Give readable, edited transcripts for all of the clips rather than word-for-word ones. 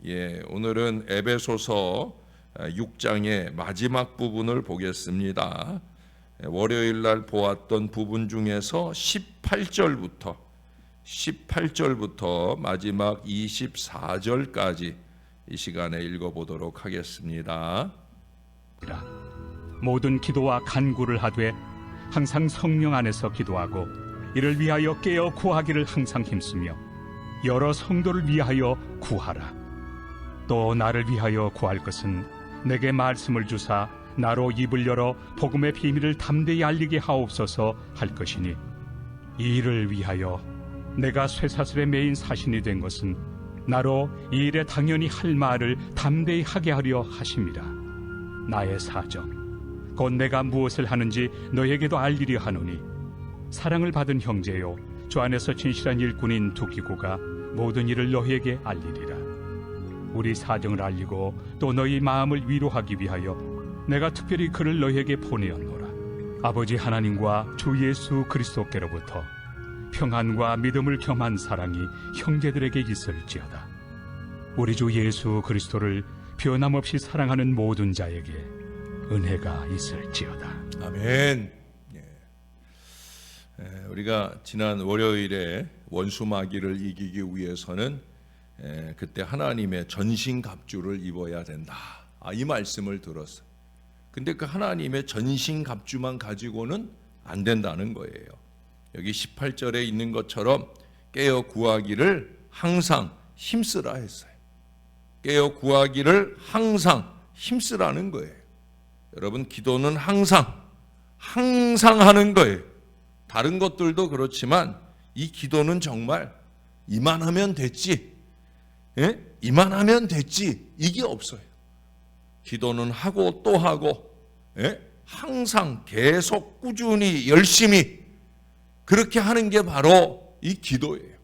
오늘은 에베소서 6장의 마지막 부분을 보겠습니다. 월요일 날 보았던 부분 중에서 18절부터 마지막 24절까지 이 시간에 읽어보도록 하겠습니다. 모든 기도와 간구를 하되 항상 성령 안에서 기도하고 이를 위하여 깨어 구하기를 항상 힘쓰며 여러 성도를 위하여 구하라. 또 나를 위하여 구할 것은 내게 말씀을 주사 나로 입을 열어 복음의 비밀을 담대히 알리게 하옵소서 할 것이니, 이 일을 위하여 내가 쇠사슬에 매인 사신이 된 것은 나로 이 일에 당연히 할 말을 담대히 하게 하려 하심이라. 나의 사정 곧 내가 무엇을 하는지 너에게도 알리려 하노니, 사랑을 받은 형제요 주 안에서 진실한 일꾼인 두기고가 모든 일을 너희에게 알리리라. 우리 사정을 알리고 또 너희 마음을 위로하기 위하여 내가 특별히 그를 너희에게 보내었노라. 아버지 하나님과 주 예수 그리스도께로부터 평안과 믿음을 겸한 사랑이 형제들에게 있을지어다. 우리 주 예수 그리스도를 변함없이 사랑하는 모든 자에게 은혜가 있을지어다. 아멘. 우리가 지난 월요일에 원수마귀를 이기기 위해서는 그때 하나님의 전신갑주를 입어야 된다, 이 말씀을 들었어요. 근데 그 하나님의 전신갑주만 가지고는 안 된다는 거예요. 여기 18절에 있는 것처럼 깨어 구하기를 항상 힘쓰라 했어요. 깨어 구하기를 항상 힘쓰라는 거예요. 여러분, 기도는 항상 하는 거예요. 다른 것들도 그렇지만 이 기도는 정말 이만하면 됐지, 이만하면 됐지, 이게 없어요. 기도는 하고 또 하고, 항상 계속 꾸준히 열심히 그렇게 하는 게 바로 이 기도예요.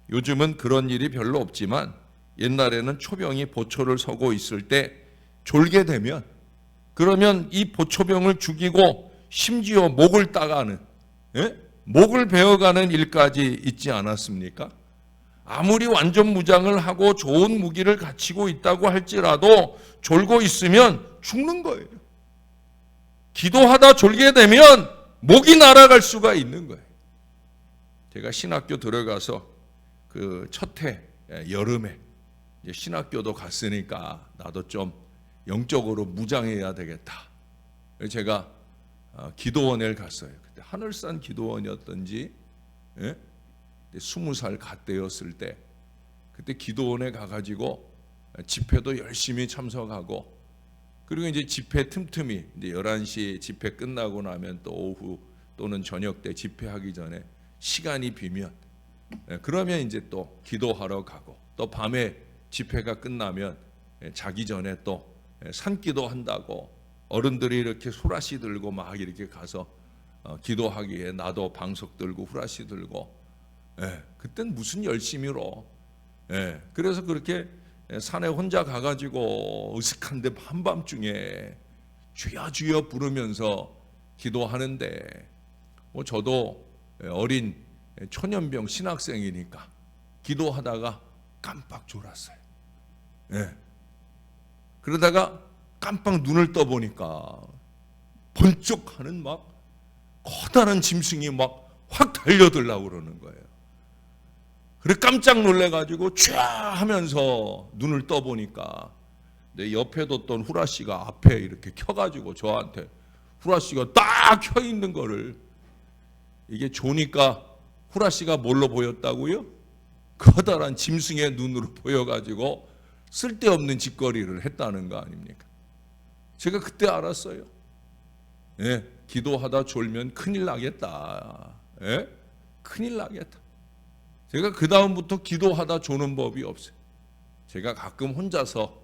요즘은 그런 일이 별로 없지만 옛날에는 초병이 보초를 서고 있을 때 졸게 되면, 그러면 이 보초병을 죽이고 심지어 목을 따가는, 목을 베어가는 일까지 있지 않았습니까? 아무리 완전 무장을 하고 좋은 무기를 갖추고 있다고 할지라도 졸고 있으면 죽는 거예요. 기도하다 졸게 되면 목이 날아갈 수가 있는 거예요. 제가 신학교 들어가서 그 첫 해 여름에 이제 신학교도 갔으니까 나도 좀 영적으로 무장해야 되겠다. 제가 기도원에 갔어요. 그때 하늘산 기도원이었던지 20살 갓 되었을 때, 그때 기도원에 가가지고 집회도 열심히 참석하고, 그리고 이제 집회 틈틈이 이제 11시 집회 끝나고 나면 또 오후 또는 저녁 때 집회하기 전에 시간이 비면 그러면 이제 또 기도하러 가고, 또 밤에 집회가 끝나면 자기 전에 또 산기도 한다고 어른들이 이렇게 후라시 들고 막 이렇게 가서 기도하기에 나도 방석 들고 후라시 들고, 그땐 무슨 열심히로, 그래서 그렇게 산에 혼자 가가지고 으슥한데 한밤중에 주여 주여 부르면서 기도하는데, 뭐 저도 어린 초년병 신학생이니까 기도하다가 깜빡 졸았어요. 그러다가 깜빡 눈을 떠보니까 번쩍하는 막 커다란 짐승이 막 확 달려들려고 그러는 거예요. 그래 깜짝 놀래가지고 쫙 하면서 눈을 떠보니까 내 옆에 뒀던 후라시가 앞에 이렇게 켜가지고 저한테 후라시가 딱 켜 있는 거를, 이게 조니까 후라시가 뭘로 보였다고요? 커다란 짐승의 눈으로 보여가지고 쓸데없는 짓거리를 했다는 거 아닙니까? 제가 그때 알았어요. 기도하다 졸면 큰일 나겠다. 큰일 나겠다. 제가 그 다음부터 기도하다 조는 법이 없어요. 제가 가끔 혼자서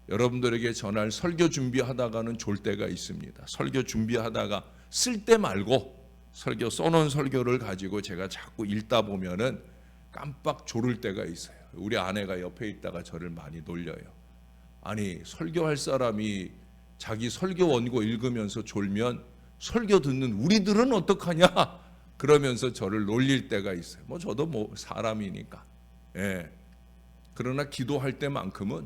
여러분들에게 전할 설교 준비하다가는 졸 때가 있습니다. 설교 준비하다가 쓸 때 말고 설교 써놓은 설교를 가지고 제가 자꾸 읽다 보면은 깜빡 졸을 때가 있어요. 우리 아내가 옆에 있다가 저를 많이 놀려요. 아니, 설교할 사람이 자기 설교 원고 읽으면서 졸면 설교 듣는 우리들은 어떡하냐? 그러면서 저를 놀릴 때가 있어요. 뭐 저도 뭐 사람이니까. 그러나 기도할 때만큼은,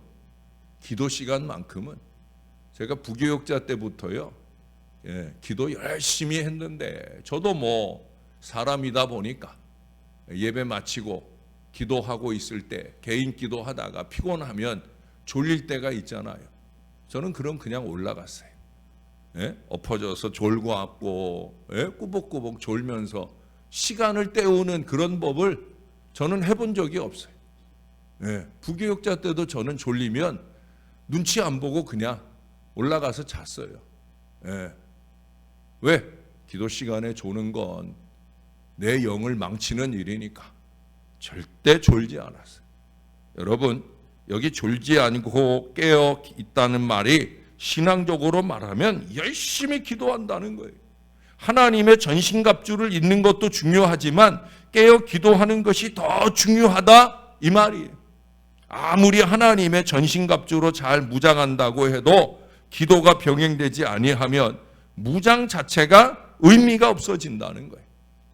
기도 시간만큼은 제가 부교육자 때부터요, 기도 열심히 했는데, 저도 뭐 사람이다 보니까 예배 마치고 기도하고 있을 때 개인 기도하다가 피곤하면 졸릴 때가 있잖아요. 저는 그럼 그냥 올라갔어요. 엎어져서 졸고 앉고 꾸벅꾸벅 졸면서 시간을 때우는 그런 법을 저는 해본 적이 없어요. 부교육자 때도 저는 졸리면 눈치 안 보고 그냥 올라가서 잤어요. 왜? 기도 시간에 조는 건 내 영을 망치는 일이니까 절대 졸지 않았어요. 여러분, 여기 졸지 않고 깨어 있다는 말이 신앙적으로 말하면 열심히 기도한다는 거예요. 하나님의 전신갑주를 입는 것도 중요하지만 깨어 기도하는 것이 더 중요하다, 이 말이에요. 아무리 하나님의 전신갑주로 잘 무장한다고 해도 기도가 병행되지 아니하면 무장 자체가 의미가 없어진다는 거예요.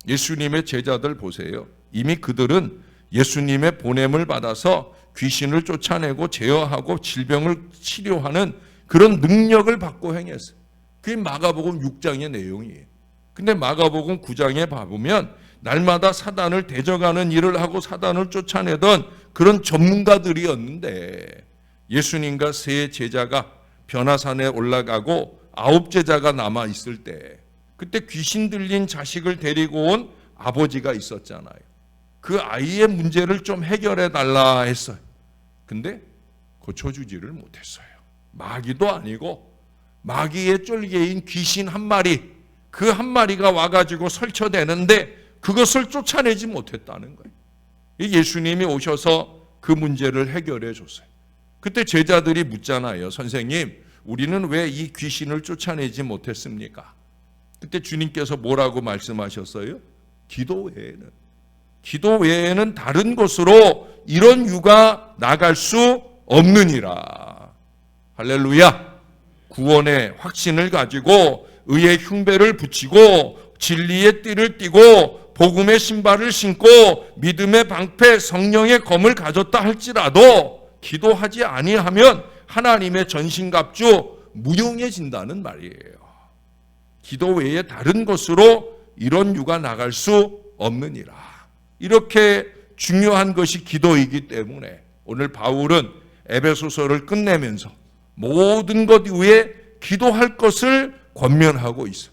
예수님의 제자들 보세요. 이미 그들은 예수님의 보냄을 받아서 귀신을 쫓아내고 제어하고 질병을 치료하는 그런 능력을 받고 행했어요. 그게 마가복음 6장의 내용이에요. 근데 마가복음 9장에 봐보면 날마다 사단을 대적하는 일을 하고 사단을 쫓아내던 그런 전문가들이었는데, 예수님과 세 제자가 변화산에 올라가고 9 제자가 남아 있을 때, 그때 귀신 들린 자식을 데리고 온 아버지가 있었잖아요. 그 아이의 문제를 좀 해결해 달라 했어요. 근데 고쳐주지를 못했어요. 마귀도 아니고 마귀의 쫄개인 귀신 한 마리, 그 한 마리가 와가지고 설쳐대는데 그것을 쫓아내지 못했다는 거예요. 예수님이 오셔서 그 문제를 해결해 줬어요. 그때 제자들이 묻잖아요. 선생님, 우리는 왜 이 귀신을 쫓아내지 못했습니까? 그때 주님께서 뭐라고 말씀하셨어요? 기도 외에는 다른 곳으로 이런 유가 나갈 수 없느니라. 할렐루야. 구원의 확신을 가지고 의의 흉배를 붙이고 진리의 띠를 띠고 복음의 신발을 신고 믿음의 방패 성령의 검을 가졌다 할지라도 기도하지 아니하면 하나님의 전신갑주 무용해진다는 말이에요. 기도 외에 다른 것으로 이런 유가 나갈 수 없느니라. 이렇게 중요한 것이 기도이기 때문에 오늘 바울은 에베소서를 끝내면서 모든 것 위에 기도할 것을 권면하고 있어요.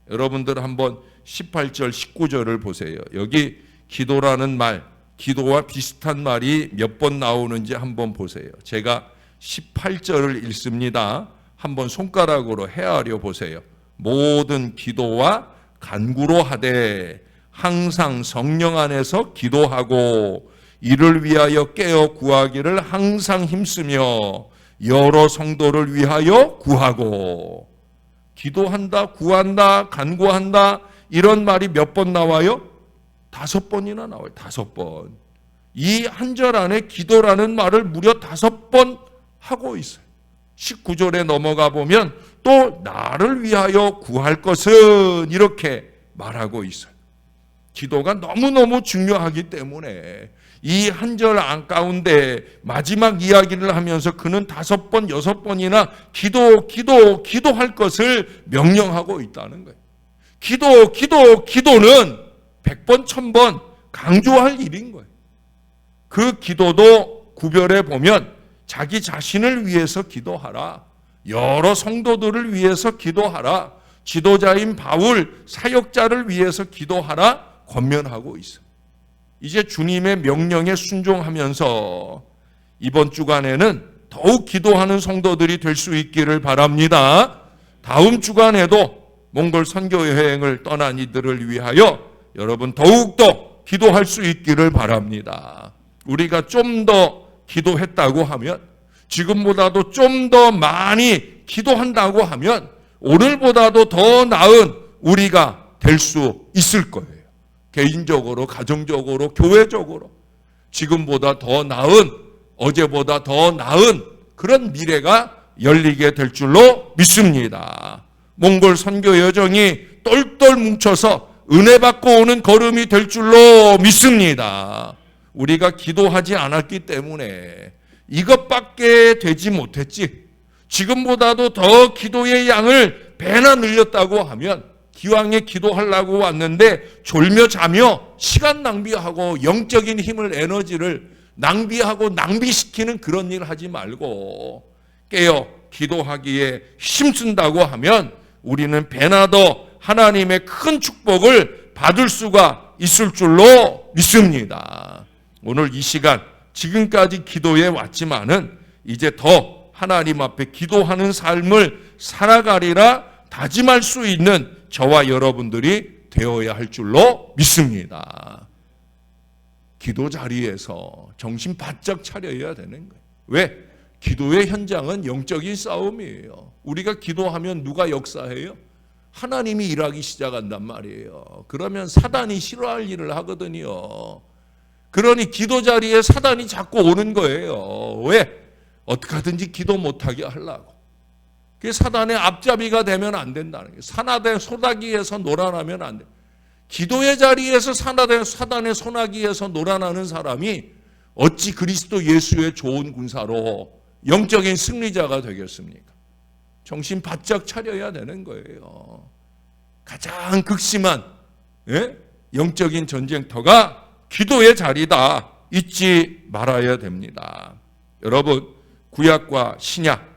여러분들 한번 18절 19절을 보세요. 여기 기도라는 말, 기도와 비슷한 말이 몇 번 나오는지 한번 보세요. 제가 18절을 읽습니다. 한번 손가락으로 헤아려 보세요. 모든 기도와 간구로 하되 항상 성령 안에서 기도하고 이를 위하여 깨어 구하기를 항상 힘쓰며 여러 성도를 위하여 구하고. 기도한다, 구한다, 간구한다, 이런 말이 몇 번 나와요? 5번이나 나와요. 5번. 이 한 절 안에 기도라는 말을 무려 5번 하고 있어요. 19절에 넘어가 보면 또 나를 위하여 구할 것은 이렇게 말하고 있어요. 기도가 너무너무 중요하기 때문에 이 한 절 안 가운데 마지막 이야기를 하면서 그는 5번, 6번이나 기도할 것을 명령하고 있다는 거예요. 기도는 100번, 1000번 강조할 일인 거예요. 그 기도도 구별해 보면 자기 자신을 위해서 기도하라. 여러 성도들을 위해서 기도하라. 지도자인 바울, 사역자를 위해서 기도하라. 권면하고 있어요. 이제 주님의 명령에 순종하면서 이번 주간에는 더욱 기도하는 성도들이 될 수 있기를 바랍니다. 다음 주간에도 몽골 선교 여행을 떠난 이들을 위하여 여러분 더욱더 기도할 수 있기를 바랍니다. 우리가 좀 더 기도했다고 하면, 지금보다도 좀 더 많이 기도한다고 하면 오늘보다도 더 나은 우리가 될 수 있을 거예요. 개인적으로, 가정적으로, 교회적으로 지금보다 더 나은, 어제보다 더 나은 그런 미래가 열리게 될 줄로 믿습니다. 몽골 선교 여정이 똘똘 뭉쳐서 은혜 받고 오는 걸음이 될 줄로 믿습니다. 우리가 기도하지 않았기 때문에 이것밖에 되지 못했지, 지금보다도 더 기도의 양을 배나 늘렸다고 하면 기왕에 기도하려고 왔는데 졸며 자며 시간 낭비하고 영적인 힘을, 에너지를 낭비하고 낭비시키는 그런 일 하지 말고 깨어 기도하기에 힘쓴다고 하면 우리는 배나 더 하나님의 큰 축복을 받을 수가 있을 줄로 믿습니다. 오늘 이 시간 지금까지 기도해 왔지만은 이제 더 하나님 앞에 기도하는 삶을 살아가리라 다짐할 수 있는 저와 여러분들이 되어야 할 줄로 믿습니다. 기도 자리에서 정신 바짝 차려야 되는 거예요. 왜? 기도의 현장은 영적인 싸움이에요. 우리가 기도하면 누가 역사해요? 하나님이 일하기 시작한단 말이에요. 그러면 사단이 싫어할 일을 하거든요. 그러니 기도 자리에 사단이 자꾸 오는 거예요. 왜? 어떻게 하든지 기도 못하게 하려고. 그게 사단의 앞잡이가 되면 안 된다는 거예요. 사나대 소나기에서 놀아나면 안 돼. 기도의 자리에서 사단의 소나기에서 놀아나는 사람이 어찌 그리스도 예수의 좋은 군사로 영적인 승리자가 되겠습니까? 정신 바짝 차려야 되는 거예요. 가장 극심한 영적인 전쟁터가 기도의 자리다. 잊지 말아야 됩니다. 여러분, 구약과 신약,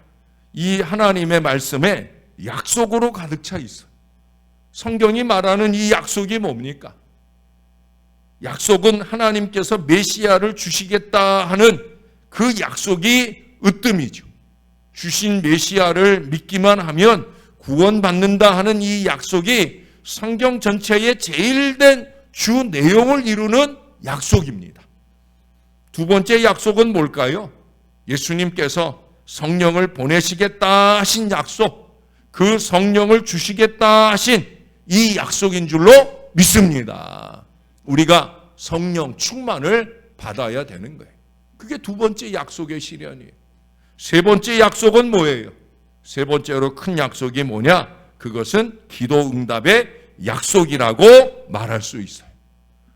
이 하나님의 말씀에 약속으로 가득 차 있어요. 성경이 말하는 이 약속이 뭡니까? 약속은 하나님께서 메시아를 주시겠다 하는 그 약속이 으뜸이죠. 주신 메시아를 믿기만 하면 구원받는다 하는 이 약속이 성경 전체의 제일된 주 내용을 이루는 약속입니다. 두 번째 약속은 뭘까요? 예수님께서 성령을 보내시겠다 하신 약속, 그 성령을 주시겠다 하신 이 약속인 줄로 믿습니다. 우리가 성령 충만을 받아야 되는 거예요. 그게 두 번째 약속의 실현이에요. 세 번째 약속은 뭐예요? 세 번째로 큰 약속이 뭐냐? 그것은 기도 응답의 약속이라고 말할 수 있어요.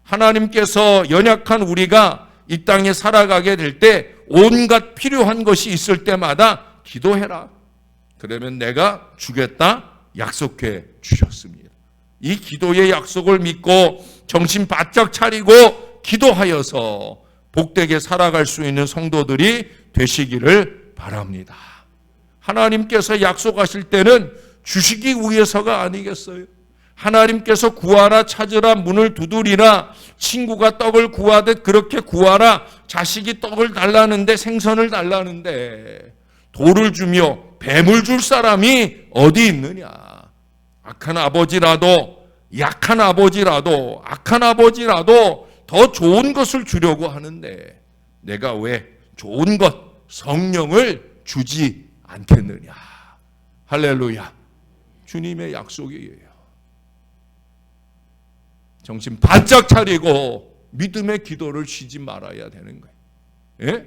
하나님께서 연약한 우리가 이 땅에 살아가게 될 때 온갖 필요한 것이 있을 때마다 기도해라. 그러면 내가 주겠다 약속해 주셨습니다. 이 기도의 약속을 믿고 정신 바짝 차리고 기도하여서 복되게 살아갈 수 있는 성도들이 되시기를 바랍니다. 하나님께서 약속하실 때는 주시기 위해서가 아니겠어요? 하나님께서 구하라, 찾으라, 문을 두드리라, 친구가 떡을 구하듯 그렇게 구하라, 자식이 떡을 달라는데, 생선을 달라는데 돌을 주며 뱀을 줄 사람이 어디 있느냐? 악한 아버지라도, 약한 아버지라도, 악한 아버지라도 더 좋은 것을 주려고 하는데 내가 왜 좋은 것, 성령을 주지 않겠느냐? 할렐루야. 주님의 약속이에요. 정신 바짝 차리고 믿음의 기도를 쉬지 말아야 되는 거예요. 예?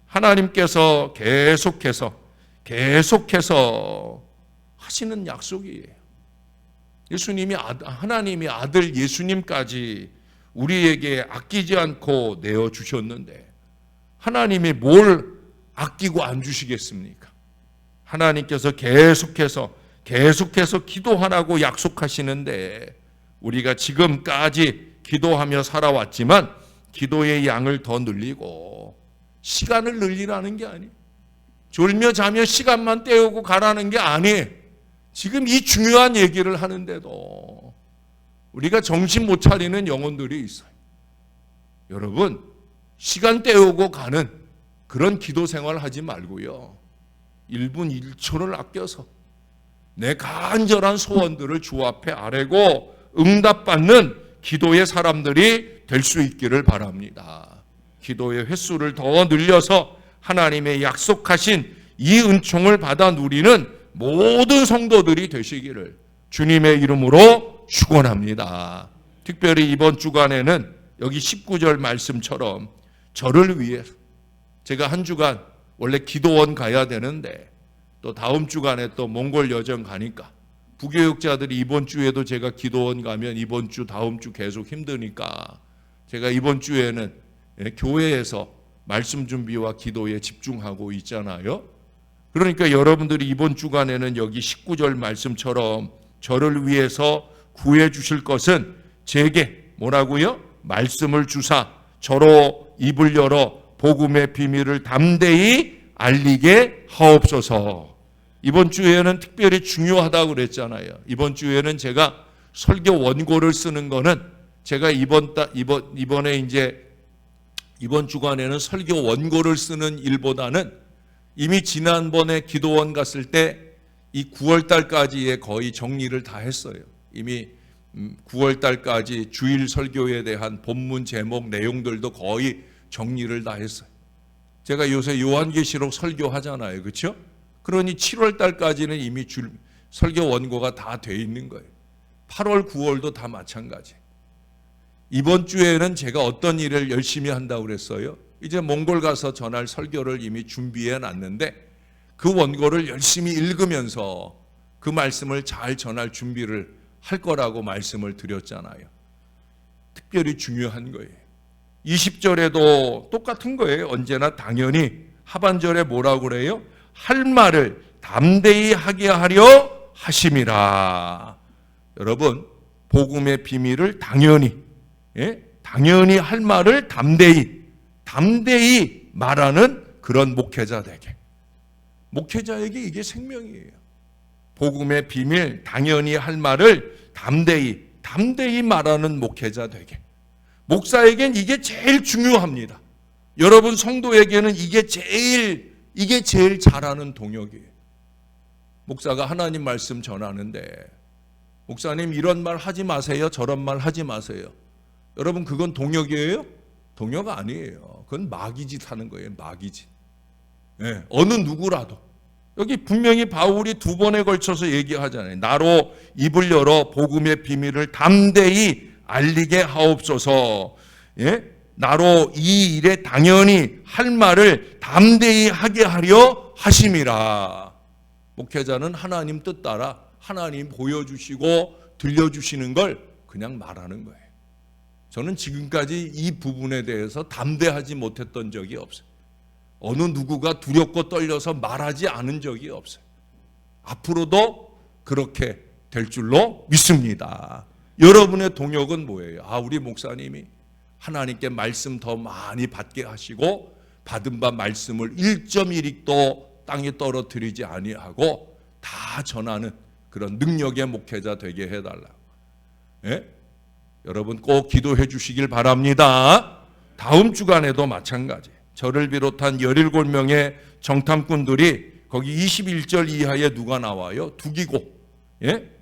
하나님께서 계속해서 하시는 약속이에요. 예수님이 하나님이 아들 예수님까지 우리에게 아끼지 않고 내어주셨는데 하나님이 뭘 아끼고 안 주시겠습니까? 하나님께서 계속해서 기도하라고 약속하시는데 우리가 지금까지 기도하며 살아왔지만 기도의 양을 더 늘리고 시간을 늘리라는 게 아니에요. 졸며 자며 시간만 때우고 가라는 게 아니에요. 지금 이 중요한 얘기를 하는데도 우리가 정신 못 차리는 영혼들이 있어요. 여러분, 시간 때우고 가는 그런 기도 생활 하지 말고요. 1분 1초를 아껴서 내 간절한 소원들을 주 앞에 아뢰고 응답받는 기도의 사람들이 될 수 있기를 바랍니다. 기도의 횟수를 더 늘려서 하나님의 약속하신 이 은총을 받아 누리는 모든 성도들이 되시기를 주님의 이름으로 축원합니다. 특별히 이번 주간에는 여기 19절 말씀처럼 저를 위해서 제가 한 주간 원래 기도원 가야 되는데 또 다음 주간에 또 몽골 여정 가니까 부교육자들이 이번 주에도 제가 기도원 가면 이번 주 다음 주 계속 힘드니까 제가 이번 주에는 교회에서 말씀 준비와 기도에 집중하고 있잖아요. 그러니까 여러분들이 이번 주간에는 여기 19절 말씀처럼 저를 위해서 구해 주실 것은 제게 뭐라고요? 말씀을 주사 저로 입을 열어 복음의 비밀을 담대히 알리게 하옵소서. 이번 주에는 특별히 중요하다고 그랬잖아요. 이번 주에는 제가 설교 원고를 쓰는 거는 제가 이번에 이제 이번 주간에는 설교 원고를 쓰는 일보다는 이미 지난번에 기도원 갔을 때 이 9월 달까지의 거의 정리를 다 했어요. 이미 9월 달까지 주일 설교에 대한 본문 제목 내용들도 거의 정리를 다 했어요. 제가 요새 요한계시록 설교하잖아요. 그렇죠? 그러니 7월 달까지는 이미 설교 원고가 다 돼 있는 거예요. 8월, 9월도 다 마찬가지. 이번 주에는 제가 어떤 일을 열심히 한다고 그랬어요? 이제 몽골 가서 전할 설교를 이미 준비해 놨는데 그 원고를 열심히 읽으면서 그 말씀을 잘 전할 준비를 할 거라고 말씀을 드렸잖아요. 특별히 중요한 거예요. 20절에도 똑같은 거예요. 언제나 당연히 하반절에 뭐라고 그래요? 할 말을 담대히 하게 하려 하심이라. 여러분, 복음의 비밀을 당연히 할 말을 담대히 말하는 그런 목회자 되게. 목회자에게 이게 생명이에요. 복음의 비밀, 당연히 할 말을 담대히 말하는 목회자 되게. 목사에겐 이게 제일 중요합니다. 여러분 성도에게는 이게 제일 잘하는 동역이에요. 목사가 하나님 말씀 전하는데 목사님 이런 말 하지 마세요. 저런 말 하지 마세요. 여러분 그건 동역이에요? 동역 아니에요. 그건 마귀짓 하는 거예요. 마귀짓. 네, 어느 누구라도. 여기 분명히 바울이 2번에 걸쳐서 얘기하잖아요. 나로 입을 열어 복음의 비밀을 담대히 알리게 하옵소서. 나로 이 일에 당연히 할 말을 담대히 하게 하려 하심이라. 목회자는 하나님 뜻 따라 하나님 보여주시고 들려주시는 걸 그냥 말하는 거예요. 저는 지금까지 이 부분에 대해서 담대하지 못했던 적이 없어요. 어느 누구가 두렵고 떨려서 말하지 않은 적이 없어요. 앞으로도 그렇게 될 줄로 믿습니다. 여러분의 동역은 뭐예요? 우리 목사님이 하나님께 말씀 더 많이 받게 하시고 받은 바 말씀을 1.1익도 땅에 떨어뜨리지 아니하고 다 전하는 그런 능력의 목회자 되게 해달라고. 여러분 꼭 기도해 주시길 바랍니다. 다음 주간에도 마찬가지. 저를 비롯한 17명의 정탐꾼들이 거기 21절 이하에 누가 나와요? 두기고.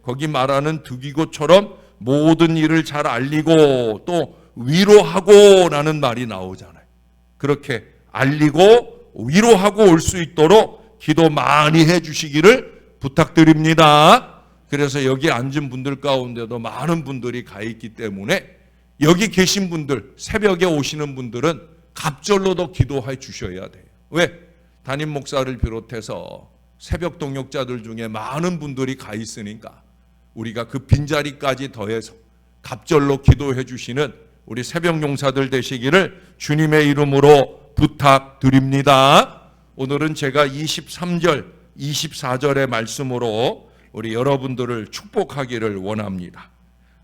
거기 말하는 두기고처럼 모든 일을 잘 알리고 또 위로하고 라는 말이 나오잖아요. 그렇게 알리고 위로하고 올 수 있도록 기도 많이 해 주시기를 부탁드립니다. 그래서 여기 앉은 분들 가운데도 많은 분들이 가 있기 때문에 여기 계신 분들, 새벽에 오시는 분들은 갑절로도 기도해 주셔야 돼요. 왜? 담임 목사를 비롯해서 새벽 동역자들 중에 많은 분들이 가 있으니까 우리가 그 빈자리까지 더해서 갑절로 기도해 주시는 우리 새벽 용사들 되시기를 주님의 이름으로 부탁드립니다. 오늘은 제가 23절, 24절의 말씀으로 우리 여러분들을 축복하기를 원합니다.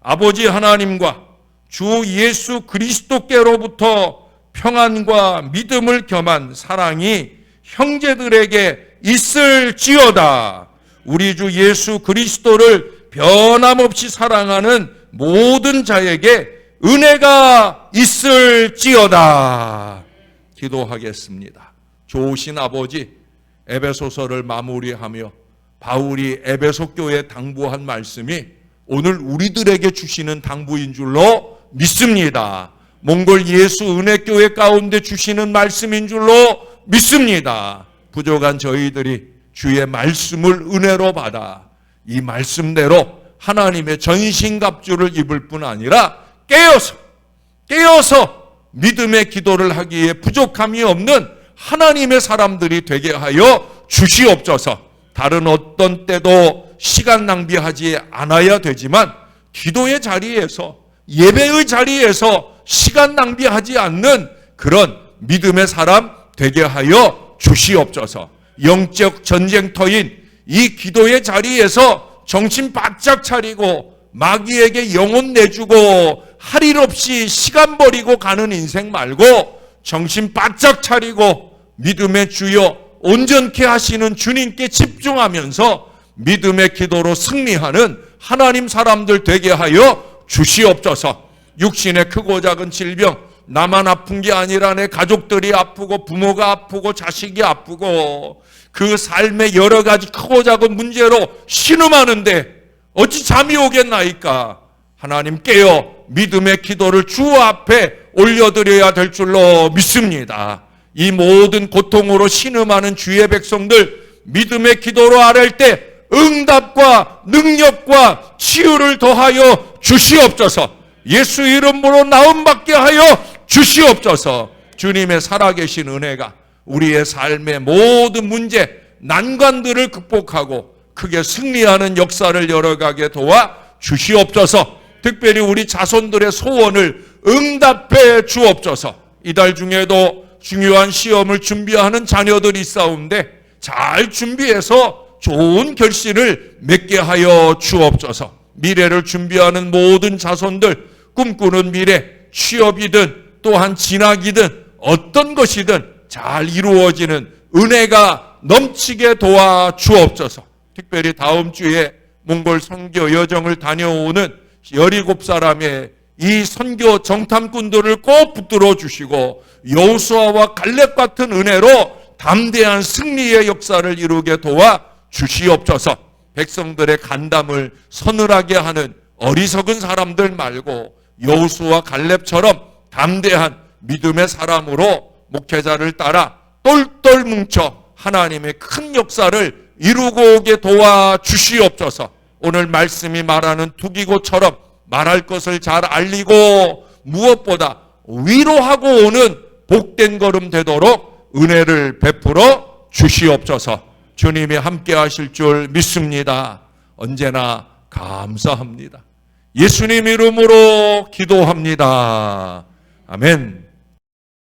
아버지 하나님과 주 예수 그리스도께로부터 평안과 믿음을 겸한 사랑이 형제들에게 있을지어다. 우리 주 예수 그리스도를 변함없이 사랑하는 모든 자에게 은혜가 있을지어다. 기도하겠습니다. 좋으신 아버지, 에베소서를 마무리하며 바울이 에베소 교회에 당부한 말씀이 오늘 우리들에게 주시는 당부인 줄로 믿습니다. 몽골 예수 은혜교회 가운데 주시는 말씀인 줄로 믿습니다. 부족한 저희들이 주의 말씀을 은혜로 받아 이 말씀대로 하나님의 전신갑주를 입을 뿐 아니라 깨어서 믿음의 기도를 하기에 부족함이 없는 하나님의 사람들이 되게 하여 주시옵소서. 다른 어떤 때도 시간 낭비하지 않아야 되지만 기도의 자리에서 예배의 자리에서 시간 낭비하지 않는 그런 믿음의 사람 되게 하여 주시옵소서. 영적 전쟁터인 이 기도의 자리에서 정신 바짝 차리고 마귀에게 영혼 내주고 할 일 없이 시간 버리고 가는 인생 말고 정신 바짝 차리고 믿음의 주여 온전케 하시는 주님께 집중하면서 믿음의 기도로 승리하는 하나님 사람들 되게 하여 주시옵소서. 육신의 크고 작은 질병, 나만 아픈 게 아니라 내 가족들이 아프고 부모가 아프고 자식이 아프고 그 삶의 여러 가지 크고 작은 문제로 신음하는데 어찌 잠이 오겠나이까. 하나님 깨어 믿음의 기도를 주 앞에 올려드려야 될 줄로 믿습니다. 이 모든 고통으로 신음하는 주의 백성들 믿음의 기도로 아랠 때 응답과 능력과 치유를 더하여 주시옵소서. 예수 이름으로 나음받게 하여 주시옵소서. 주님의 살아계신 은혜가 우리의 삶의 모든 문제, 난관들을 극복하고 크게 승리하는 역사를 열어가게 도와 주시옵소서. 특별히 우리 자손들의 소원을 응답해 주옵소서. 이달 중에도 중요한 시험을 준비하는 자녀들이 있사온데 잘 준비해서 좋은 결실을 맺게 하여 주옵소서. 미래를 준비하는 모든 자손들, 꿈꾸는 미래, 취업이든 또한 진학이든 어떤 것이든 잘 이루어지는 은혜가 넘치게 도와 주옵소서. 특별히 다음 주에 몽골 선교 여정을 다녀오는 17사람의 이 선교 정탐꾼들을 꼭 붙들어 주시고 여호수아와 갈렙 같은 은혜로 담대한 승리의 역사를 이루게 도와 주시옵소서. 백성들의 간담을 서늘하게 하는 어리석은 사람들 말고 여호수아와 갈렙처럼 담대한 믿음의 사람으로 목회자를 따라 똘똘 뭉쳐 하나님의 큰 역사를 이루고 오게 도와 주시옵소서. 오늘 말씀이 말하는 두기고처럼 말할 것을 잘 알리고 무엇보다 위로하고 오는 복된 걸음 되도록 은혜를 베풀어 주시옵소서. 주님이 함께 하실 줄 믿습니다. 언제나 감사합니다. 예수님 이름으로 기도합니다. 아멘.